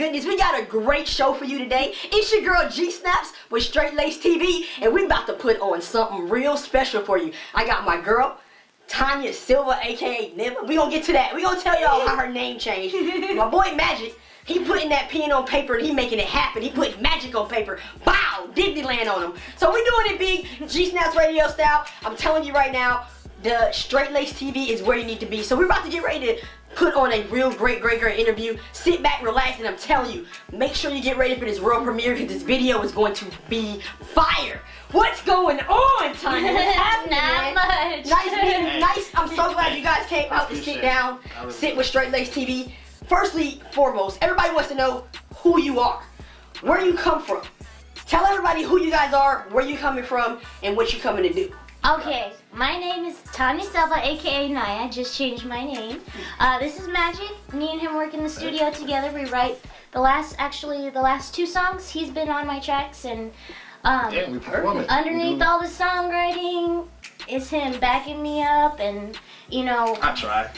goodness, we got a great show for you today. It's your girl Gsnaps with Straight Lace TV, and we about to put on something real special for you. I got my girl, Tanya Selva, aka Neva. We gonna get to that. We gonna tell y'all how her name changed. My boy Majik, he putting that pen on paper and he making it happen. He putting magic on paper. Bow! Disneyland on him. So we doing it big, Gsnaps radio style. I'm telling you right now, the Straight Lace TV is where you need to be. So we're about to get ready to put on a real great interview. Sit back, relax, and I'm telling you, make sure you get ready for this world premiere because this video is going to be fire. What's going on, Tanya? What's happening, Not man? much. Nice. I'm so glad you guys came out to sit down, sit with Straight Lace TV. Firstly, foremost, everybody wants to know who you are, where you come from. Tell everybody who you guys are, where you coming from, and what you coming to do. Okay, my name is Tanya Selva, aka Naya. I just changed my name. This is Majik. Me and him work in the studio together. We write the last two songs. He's been on my tracks, and we perform it. underneath all the songwriting is him backing me up, and you know. I try.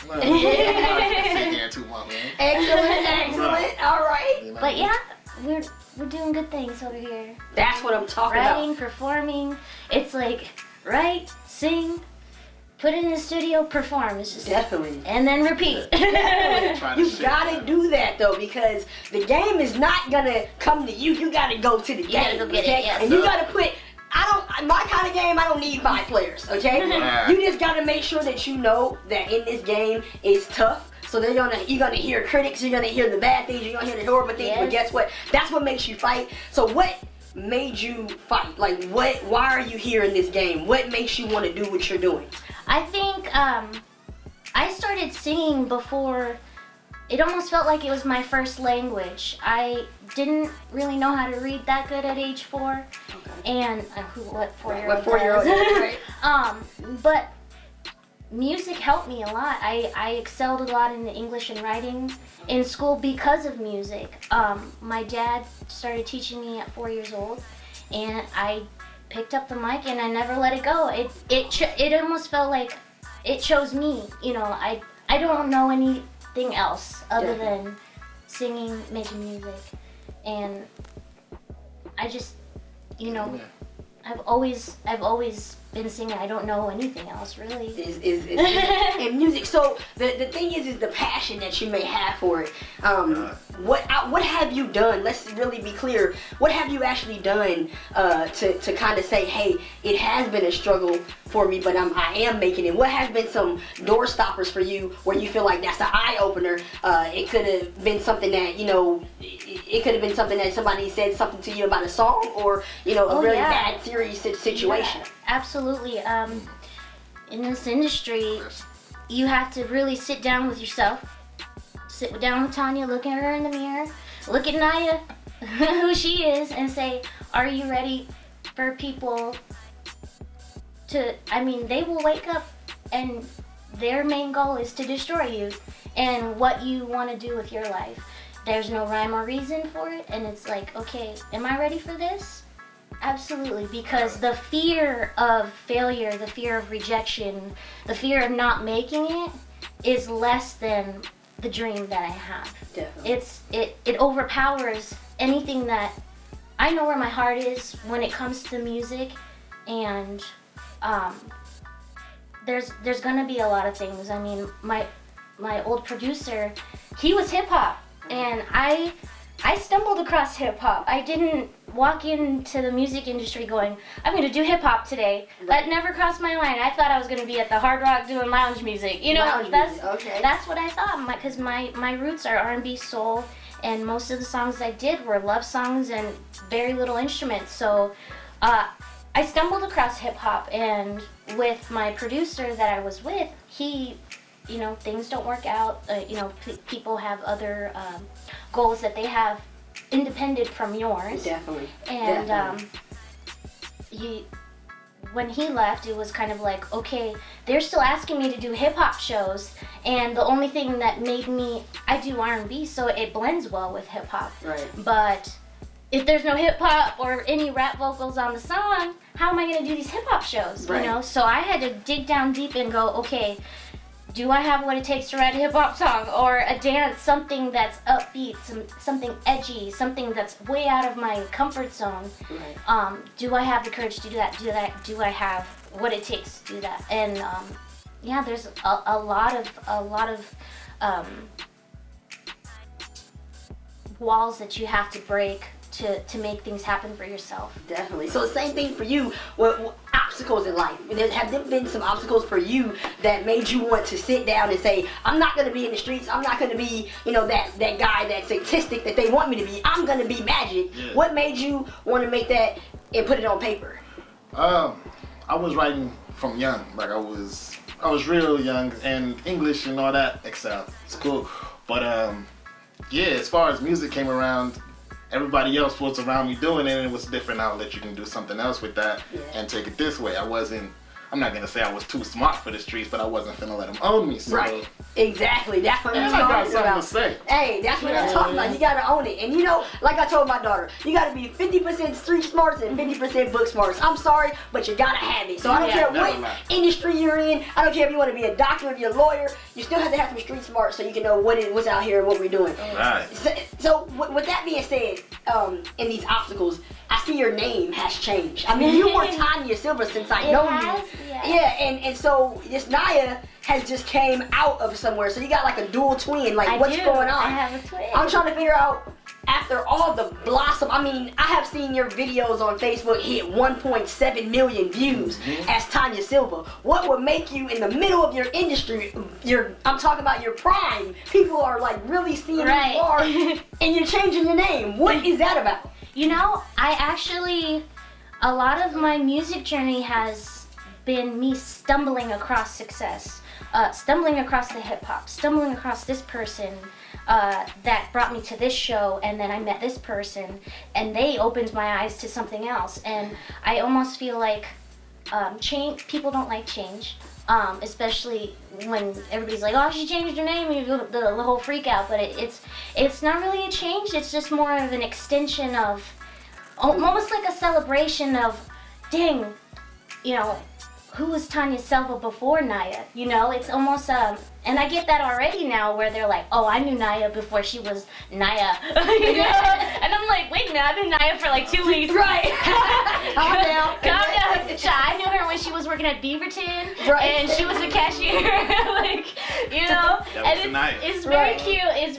Excellent. All right. But yeah, we're doing good things over here. That's what I'm talking about. Writing, performing. It's like write, sing, put it in the studio, perform. It's just Definitely. and then repeat. You gotta do that though, because the game is not gonna come to you. You gotta go to the game. gotta go get it, yes. And you gotta put. My kind of game, I don't need 5 players. Okay. You just gotta make sure that you know that in this game it's tough. So you're gonna hear critics. You're gonna hear the bad things. You're gonna hear the horrible things. But guess what? That's what makes you fight. So what made you fight? Like why are you here in this game? What makes you want to do what you're doing? I think I started singing before. It almost felt like it was my first language. I didn't really know how to read that good at age 4. Okay. And what 4-year-old? What 4-year-old? Right. But music helped me a lot. I excelled a lot in the English and writing in school because of music. My dad started teaching me at 4 years old, and I picked up the mic and I never let it go. It almost felt like it chose me. You know, I don't know anything else other than singing, making music, and I just, you know, I've always been singing. I don't know anything else really. Is in music. So the thing is the passion that you may have for it. What have you done? Let's really be clear. What have you actually done to kind of say, hey, it has been a struggle for me, but I am making it. What has been some door stoppers for you where you feel like that's an eye opener? It could have been something that it could have been something that somebody said something to you about a song, or a really bad serious situation. Yeah, absolutely. In this industry, you have to really sit down with yourself. Sit down with Tanya, look at her in the mirror, look at Naya, who she is, and say, are you ready for people to, they will wake up and their main goal is to destroy you and what you want to do with your life. There's no rhyme or reason for it, and it's like, okay, am I ready for this? Absolutely, because the fear of failure, the fear of rejection, the fear of not making it is less than the dream that I have. Definitely. It overpowers anything that I know where my heart is when it comes to music, and there's gonna be a lot of things. I mean, my old producer, he was hip hop, and I stumbled across hip hop. I didn't walk into the music industry going, I'm going to do hip hop today. Right. That never crossed my mind. I thought I was going to be at the Hard Rock doing lounge music. That's what I thought, because my roots are R&B, soul, and most of the songs I did were love songs and very little instruments. So I stumbled across hip hop, and with my producer that I was with, he, things don't work out. People have other goals that they have independent from yours. Definitely. And when he left, it was kind of like, okay, they're still asking me to do hip hop shows, and the only thing that I do R&B, so it blends well with hip hop. Right. But if there's no hip hop or any rap vocals on the song, how am I going to do these hip hop shows? Right. So I had to dig down deep and go, okay, do I have what it takes to write a hip hop song or a dance, something that's upbeat, something edgy, something that's way out of my comfort zone? Right. Do I have the courage to do that? Do I have what it takes to do that? And yeah, there's a lot of walls that you have to break to make things happen for yourself. Definitely. So the same thing for you with obstacles in life. Have there been some obstacles for you that made you want to sit down and say, I'm not going to be in the streets. I'm not going to be, that guy that's artistic that they want me to be. I'm going to be Majik. Yeah. What made you want to make that and put it on paper? I was writing from young. Like I was real young, and English and all that excel. It's cool. But yeah, as far as music came around, everybody else was around me doing it, and it was a different outlet. You can do something else with that and take it this way. I'm not going to say I was too smart for the streets, but I wasn't finna let them own me. So. Right. Exactly. That's what I'm talking about. I got something to say. Hey, that's what I'm talking about. You got to own it. And like I told my daughter, you got to be 50% street smarts and 50% book smarts. I'm sorry, but you got to have it. So I don't care what industry you're in. I don't care if you want to be a doctor or be a lawyer. You still have to have some street smarts so you can know what's out here and what we're doing. Right. So with that being said, in these obstacles, I see your name has changed. I mean, you were Tanya Selva since I know you. Yeah, and so this Naya has just came out of somewhere. So you got like a dual twin. Like, what's going on? I have a twin. I'm trying to figure out, after all the blossom, I mean, I have seen your videos on Facebook hit 1.7 million views as Tanya Selva. What would make you in the middle of your industry, I'm talking about your prime, people are like really seeing who you are, and you're changing your name. What is that about? A lot of my music journey has been me stumbling across success, stumbling across the hip hop, stumbling across this person that brought me to this show, and then I met this person, and they opened my eyes to something else. And I almost feel like people don't like change, especially when everybody's like, oh, she changed her name, you do the whole freak out. But it's not really a change. It's just more of an extension of, almost like a celebration of, dang, who was Tanya Selva before Naya? It's almost, and I get that already now where they're like, oh, I knew Naya before she was Naya. And I'm like, wait a minute, I've been Naya for like 2 weeks. Right. Calm down. I knew her when she was working at Beaverton, and she was a cashier. It's very cute. It's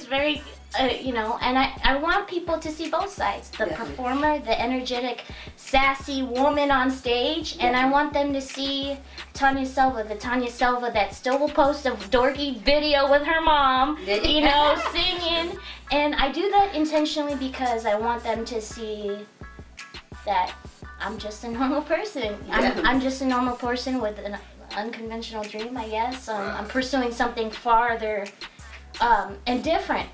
very, and I want people to see both sides. The performer, the energetic, sassy woman on stage, and I want them to see Tanya Selva, the Tanya Selva that still will post a dorky video with her mom, singing. And I do that intentionally because I want them to see that I'm just a normal person. I'm just a normal person with an unconventional dream, I guess. I'm pursuing something farther and different,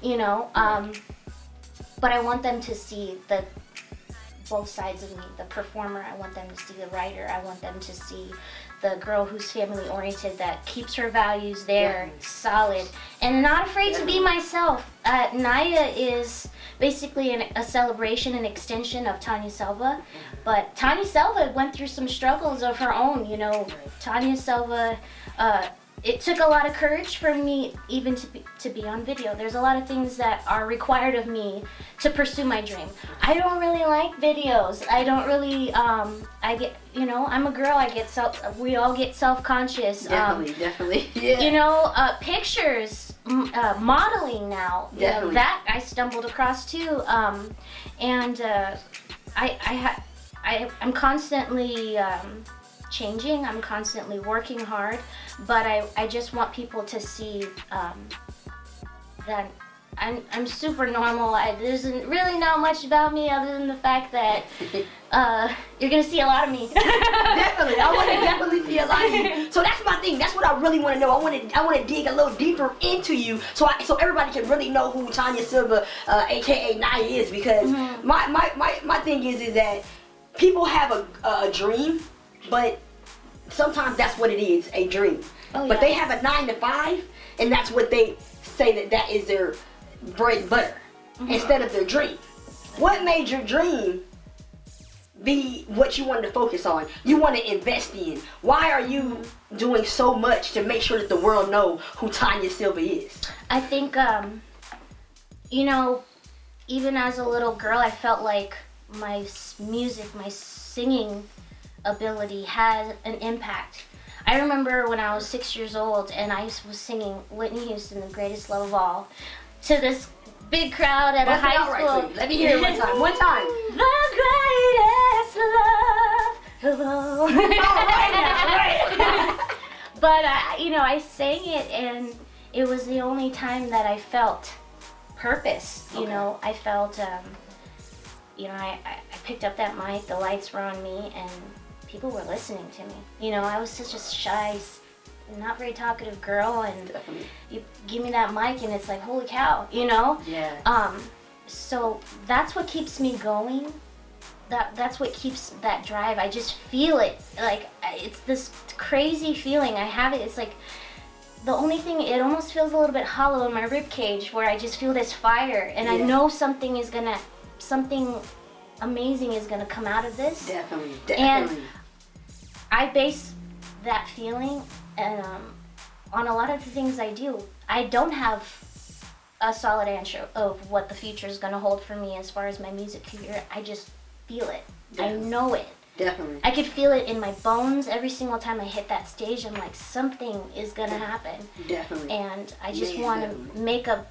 but I want them to see both sides of me. The performer, I want them to see the writer. I want them to see the girl who's family oriented, that keeps her values there, solid, and not afraid to be myself. Naya is basically a celebration, an extension of Tanya Selva, but Tanya Selva went through some struggles of her own. Tanya Selva, it took a lot of courage for me even to be on video. There's a lot of things that are required of me to pursue my dream. I don't really like videos. I don't really, I'm a girl. We all get self-conscious. Definitely. Yeah. Pictures, modeling now. Definitely. That I stumbled across too. I'm constantly changing. I'm constantly working hard, but I just want people to see that I'm super normal. There's really not much about me other than the fact that you're gonna see a lot of me. Definitely, I want to definitely see a lot of you. So that's my thing. That's what I really want to know. I want to dig a little deeper into you, so everybody can really know who Tanya Selva, aka Naya, is. Because my thing is that people have a dream, but sometimes that's what it is, a dream. But they have a 9 to 5, and that's what they say that is their bread and butter instead of their dream. What made your dream be what you wanted to focus on. You want to invest in. Why are you doing so much to make sure that the world know who Tanya Selva is? I think, you know, even as a little girl, I felt like my music, my singing ability had an impact. I remember when I was 6 years old and I was singing Whitney Houston, The Greatest Love of All, to this big crowd at a high school. Right, let me hear it one time. One time. The greatest love of all. Right. But you know, I sang it, and it was the only time that I felt purpose. You know, I felt, you know, I picked up that mic, the lights were on me, and people were listening to me. You know, I was such a shy, not very talkative girl, and Definitely. you give me that mic, and it's like, holy cow, you know? Yeah. So that's what keeps me going. That's what keeps that drive. I just feel it. Like, it's this crazy feeling. I have it. It's like, the only thing, it almost feels a little bit hollow in my rib cage, where I just feel this fire, and I know something amazing is gonna come out of this. Definitely. And I base that feeling on a lot of the things I do. I don't have a solid answer of what the future is gonna hold for me as far as my music career. I just feel it. I know it. Definitely. I could feel it in my bones every single time I hit that stage. I'm like, something is gonna happen. Definitely. And I just want to make a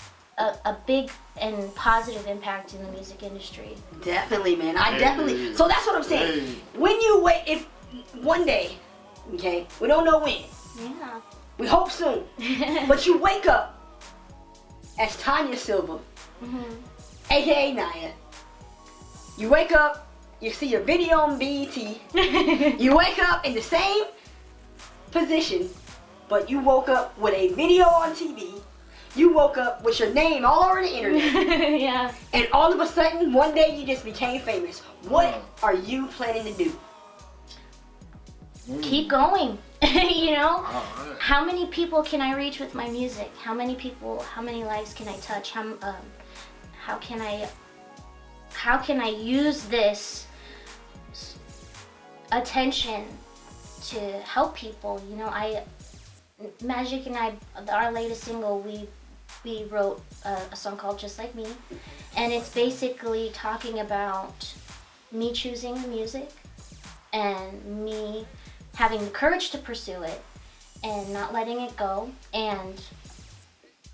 big and positive impact in the music industry. Definitely, man. Definitely. So that's what I'm saying. When you wait, if one day, okay, we don't know when. Yeah. We hope soon. But you wake up as Tanya Selva, aka Naya. You wake up. You see your video on BET. You wake up in the same position, but you woke up with a video on TV. You woke up with your name all over the internet. Yeah. And all of a sudden, one day you just became famous. What are you planning to do? Keep going. You know? How many people can I reach with my music? How many lives can I touch? How can I use this attention to help people? You know, Majik and I, our latest single, we wrote a song called Just Like Me, and it's basically talking about me choosing the music and me having the courage to pursue it and not letting it go. And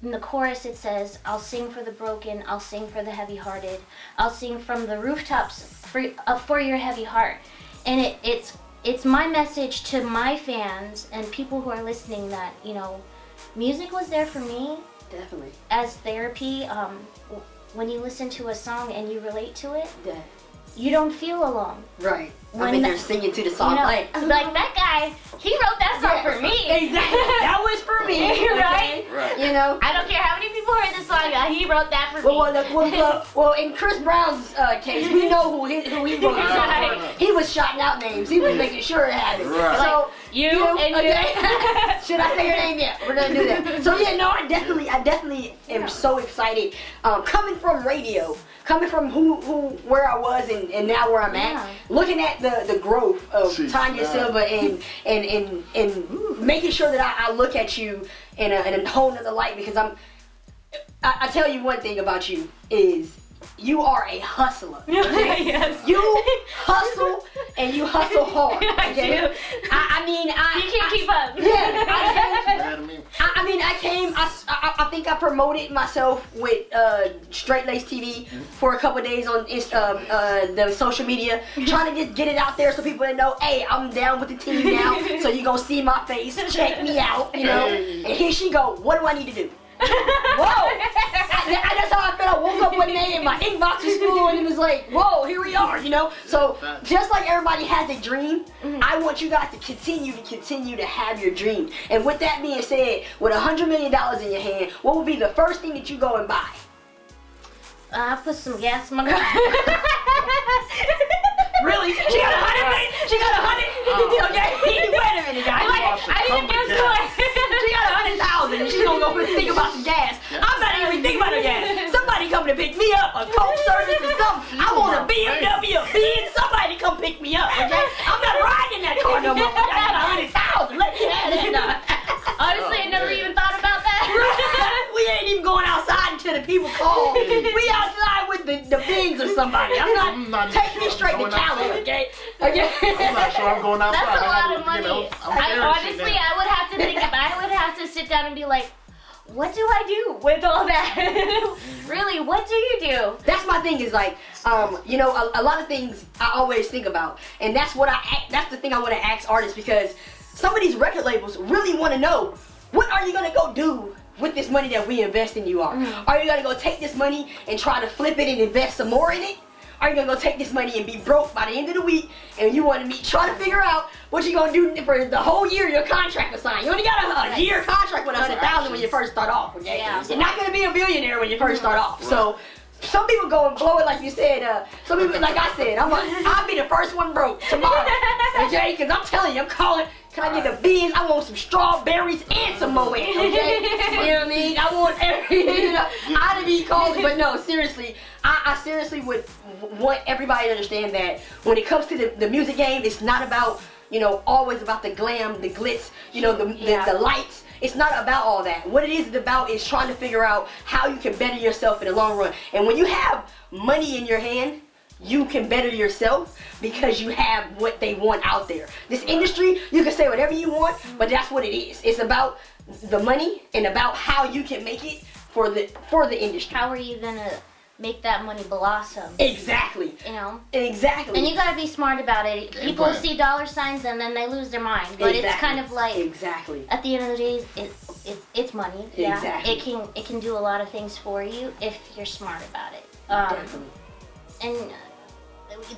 in the chorus it says, I'll sing for the broken, I'll sing for the heavy-hearted, I'll sing from the rooftops for your heavy heart. And it's my message to my fans and people who are listening that, you know, music was there for me. Definitely. As therapy. When you listen to a song and you relate to it, Yeah. you don't feel alone. Right. I mean, they're singing to the song. You know, like that guy, he wrote that song for me. Exactly. That was for me. Right? Right. You know? I don't care how many people heard this song, he wrote that for me. Well, in Chris Brown's case, we know who he wrote it for. Right. He was shouting out names. He was making sure it happened. Right. So, You and okay. Should I say your name yet? We're gonna do that. So yeah, no, I definitely am so excited. Coming from radio, coming from where I was and now where I'm at, looking at the growth of Tanya Selva and making sure that I look at you in a whole nother light, because I tell you one thing about you is you are a hustler. Okay? Yes. You hustle and you hustle hard. Okay? I do. I mean, You can't keep up. Yeah. I think I promoted myself with Straight Lace TV for a couple of days on the social media, trying to just get it out there so people know, hey, I'm down with the team now. So you gonna see my face, check me out, you know. And here she go. What do I need to do? Whoa! That's how I felt. I woke up one day and my inbox was full, and it was like, whoa, here we are, you know. So just like everybody has a dream, I want you guys to continue to have your dream. And with that being said, with $100 million in your hand, what would be the first thing that you go and buy? I put some gas in my car. Really? She got 100 million? She got 100? Okay. Wait a minute, guys. I didn't guess what. She got 100,000 and she's gonna go think about some gas. I'm not even thinking about the gas. Somebody come to to pick me up, a Coke service or something. I want a BMW, a Benz, somebody come pick me up, okay? I'm not riding in that car no more. I got 100,000. Let me have that. Honestly, I never even thought about that. We ain't even going outside until the people call. We outside with the Benz or somebody. I'm not take me straight to Cali, okay? Okay. I'm not sure I'm going outside. That's a lot of money. You know, Honestly, I would have to think about. I would have to sit down and be like, what do I do with all that? Really, what do you do? That's my thing is like, you know, a lot of things I always think about, and that's the thing I want to ask artists, because some of these record labels really want to know, what are you gonna go do with this money that we invest in you are? Are you gonna go take this money and try to flip it and invest some more in it? Are you gonna go take this money and be broke by the end of the week, and you want to try to figure out what you're gonna do for the whole year your contract was signed? You only got a year contract with 100,000 when you first start off, okay? Yeah. You're not gonna be a billionaire when you first start off. Right. So some people go and blow it like you said. Some people, like I said, I'll be the first one broke tomorrow, okay? Because I'm telling you, I'm calling. Can I get the beans? I want some strawberries and some Moet, okay? You know what I mean? I want everything. You know, I'd be calling, but no, seriously, I seriously would want everybody to understand that when it comes to the music game, it's not about, you know, always about the glam, the glitz, you know, the lights. It's not about all that. What it is about is trying to figure out how you can better yourself in the long run. And when you have money in your hand, you can better yourself because you have what they want out there. This industry, you can say whatever you want, but that's what it is. It's about the money and about how you can make it for the industry. How are you gonna make that money blossom? Exactly. You know? Exactly. And you gotta be smart about it. People see dollar signs and then they lose their mind. But it's kind of like, at the end of the day, it's money. Yeah. Exactly. It can do a lot of things for you if you're smart about it. Definitely. And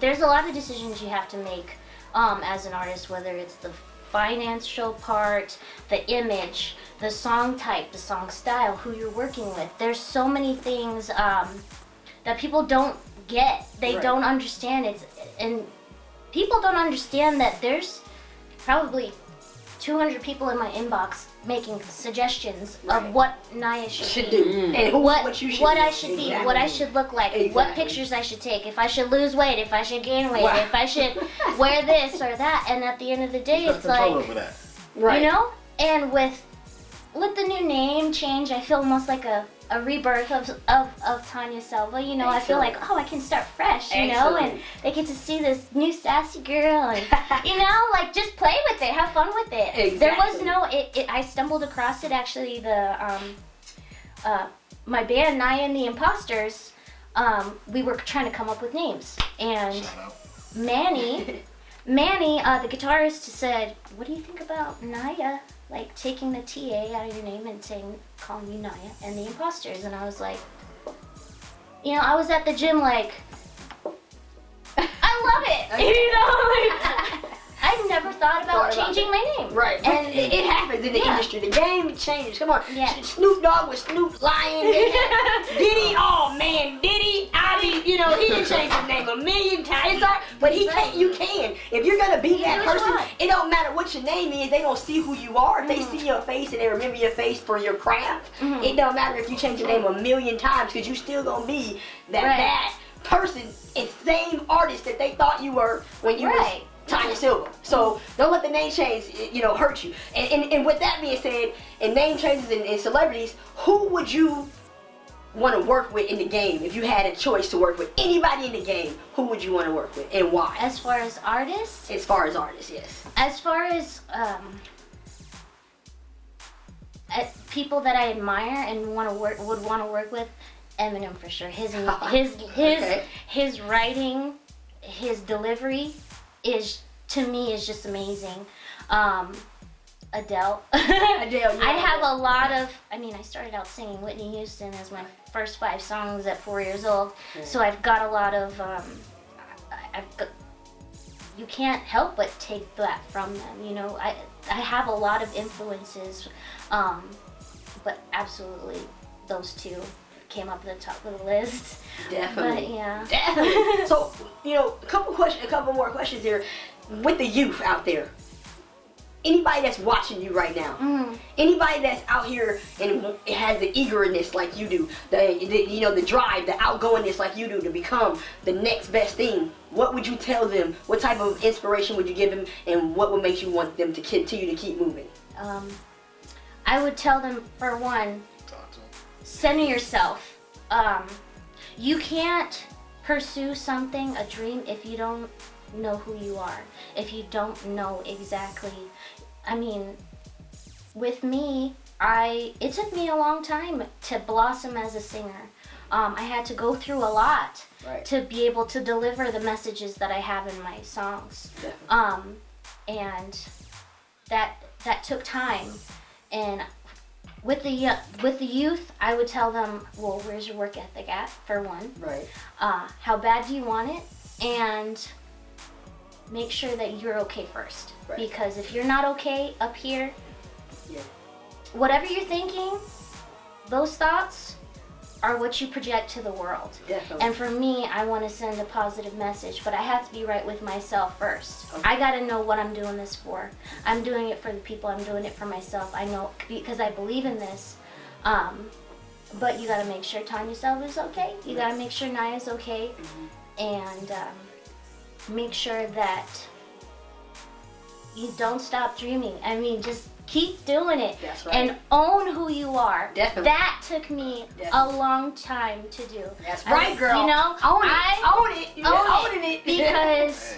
there's a lot of decisions you have to make as an artist, whether it's the financial part, the image, the song type, the song style, who you're working with. There's so many things that people don't get. They don't understand it. And people don't understand that there's probably 200 people in my inbox making suggestions of what Naya should do, and what you should what I should be, what I should look like, what pictures I should take, if I should lose weight, if I should gain weight, if I should wear this or that. And at the end of the day, it's like, you know. And with the new name change, I feel almost like a rebirth of Tanya Selva. You know, I feel like, oh, I can start fresh, you know, and they get to see this new sassy girl, and you know, like, just play with it, have fun with it. Exactly. There was no, I stumbled across it actually. My band Naya and the Imposters, we were trying to come up with names, and Manny, the guitarist, said, "What do you think about Naya? Like taking the TA out of your name and calling you Naya and the Imposters?" And I was like, you know, I was at the gym like, I love it. You know, like, I never thought about changing my name. Right. And it happens in the industry. The game changes. Come on. Yeah. Snoop Dogg with Snoop Lion. Diddy, oh man, Diddy, you know, he didn't change his name a million times. But he can't, you can. If you're gonna be that person, it don't matter what your name is, they don't see who you are. If they see your face and they remember your face for your craft, it don't matter if you change your name a million times, because you still gonna be that person and same artist that they thought you were when you was Tanya Selva. So don't let the name change, you know, hurt you. And with that being said, and name changes and celebrities, who would you want to work with in the game? If you had a choice to work with anybody in the game, who would you want to work with and why? As far as artists? As far as artists, yes. As far as people that I admire and would want to work with, Eminem for sure. His writing, his delivery is, to me, is just amazing. Adele. I have a lot of, I started out singing Whitney Houston as my first 5 songs at 4 years old. So I've got a lot of, you can't help but take that from them, you know. I have a lot of influences, but absolutely those two came up at the top of the list. Definitely. But, yeah. Definitely. So, you know, a couple more questions here. With the youth out there, anybody that's watching you right now, anybody that's out here and it has the eagerness like you do, the drive, the outgoingness like you do to become the next best thing, what would you tell them? What type of inspiration would you give them, and what would make you want them to continue to keep moving? I would tell them, for one, center yourself. You can't pursue something, a dream, if you don't know who you are, if you don't know exactly. I mean, with me, it took me a long time to blossom as a singer. I had to go through a lot to be able to deliver the messages that I have in my songs. And that took time. And with the youth, I would tell them, well, where's your work ethic at, for one? Right. How bad do you want it? And make sure that you're okay first. Right. Because if you're not okay up here, yeah, whatever you're thinking, those thoughts are what you project to the world. Definitely. And for me, I want to send a positive message, but I have to be right with myself first. Okay. I got to know what I'm doing this for. I'm doing it for the people. I'm doing it for myself. I know because I believe in this. But you got to make sure Tanya Selva is okay. You got to make sure Naya's okay. And make sure that you don't stop dreaming. I mean, just keep doing it. That's right. And own who you are. Definitely. That took me a long time to do. That's right, girl. You know, own it. You're owning it. Because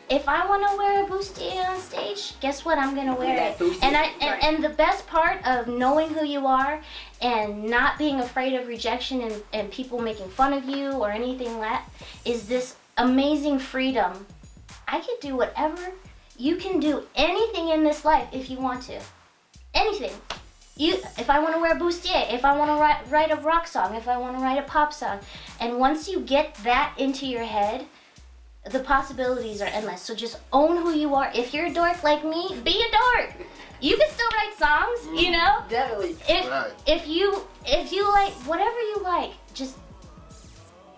if I want to wear a bustier on stage, guess what? I'm gonna wear it. And the best part of knowing who you are and not being afraid of rejection and people making fun of you or anything like that is this amazing freedom. I could do whatever. You can do anything in this life if you want to. Anything. If I want to wear bustier, if I want to write a rock song, if I want to write a pop song. And once you get that into your head, the possibilities are endless. So just own who you are. If you're a dork like me, be a dork. You can still write songs, you know? Definitely. If you like whatever you like, just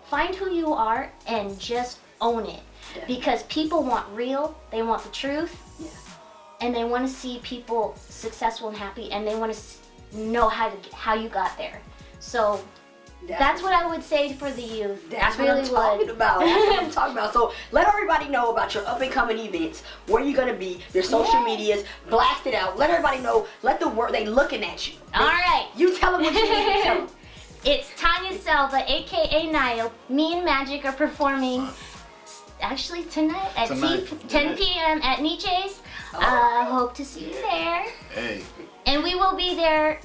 find who you are and just own it. Definitely. Because people want real, they want the truth, and they want to see people successful and happy, and they want to know how you got there. So that's what I would say for the youth. That's what I'm talking about. That's what I'm talking about. So let everybody know about your up and coming events, where you're gonna be, your social medias, blast it out. Let everybody know. Let the world, they looking at you. All right. You tell them what you need to tell them. It's Tanya Selva, aka Naya. Me and Majik are performing. Actually tonight at 10 p.m. at Nietzsche's. Hope to see you there. Hey. And we will be there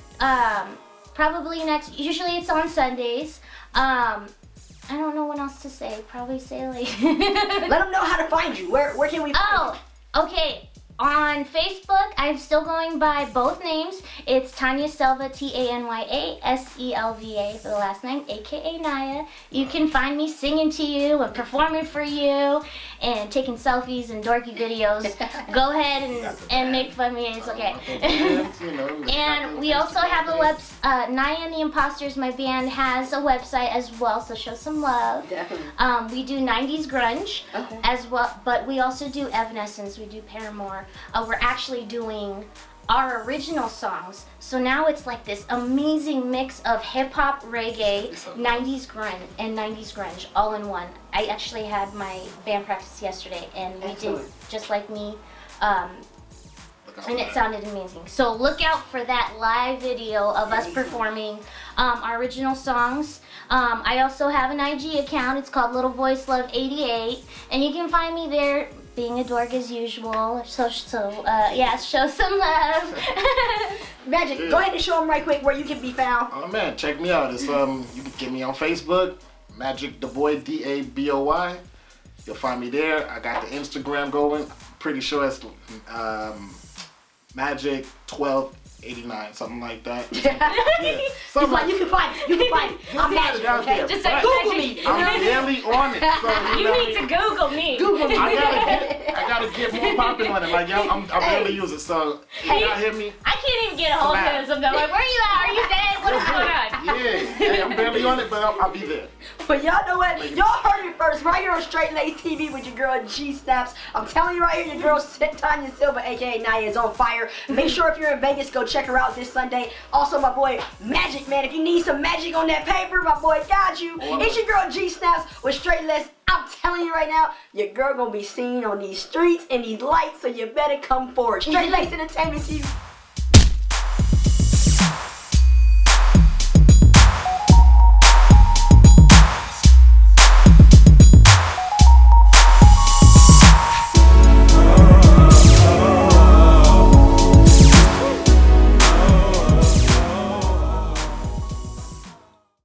probably usually it's on Sundays. I don't know what else to say. Probably say like. Let them know how to find you. Where can we find you? Okay. On Facebook, I'm still going by both names. It's Tanya Selva, Tanya Selva for the last name, aka Naya. You can find me singing to you and performing for you and taking selfies and dorky videos. Go ahead and make fun of me. It's okay. And we also have a website. Naya and the Imposters, my band, has a website as well, so show some love. Definitely. We do 90s grunge as well, but we also do Evanescence. We do Paramore. We're actually doing our original songs. So now it's like this amazing mix of hip-hop, reggae, 90s grunge all in one. I actually had my band practice yesterday, and we did Just Like Me, and it sounded amazing. So look out for that live video of us performing our original songs. I also have an IG account. It's called Little Voice Love 88, and you can find me there. Being a dork as usual, so show some love. Majik, go ahead and show them right quick where you can be found. Oh man, check me out. It's you can get me on Facebook, Majik DaBoy, DABOY. You'll find me there. I got the Instagram going. Pretty sure it's Majik 1288. 89, something like that. He's Something like, you can find it. You can find it. I'm Magic, okay? Just say Google Magic. me. I'm barely on it. So, You need to Google me. Google me. I gotta get more popular on it. Like, yo, I barely use it. So, y'all hear me? I can't even get a hold of him sometimes. Like, where you at? Are you dead? What is going on? Yeah, hey, I'm barely on it, but I'll be there. But y'all know what? Y'all heard it first right here on Straight Lace TV with your girl Gsnaps. I'm telling you right here, your girl Tanya Selva, aka Naya, is on fire. Make sure if you're in Vegas, go check her out this Sunday. Also, my boy Majik, man, if you need some magic on that paper, my boy got you. It's your girl Gsnaps with Straight Lace. I'm telling you right now, your girl gonna be seen on these streets and these lights, so you better come forward. Straight Lace Entertainment TV.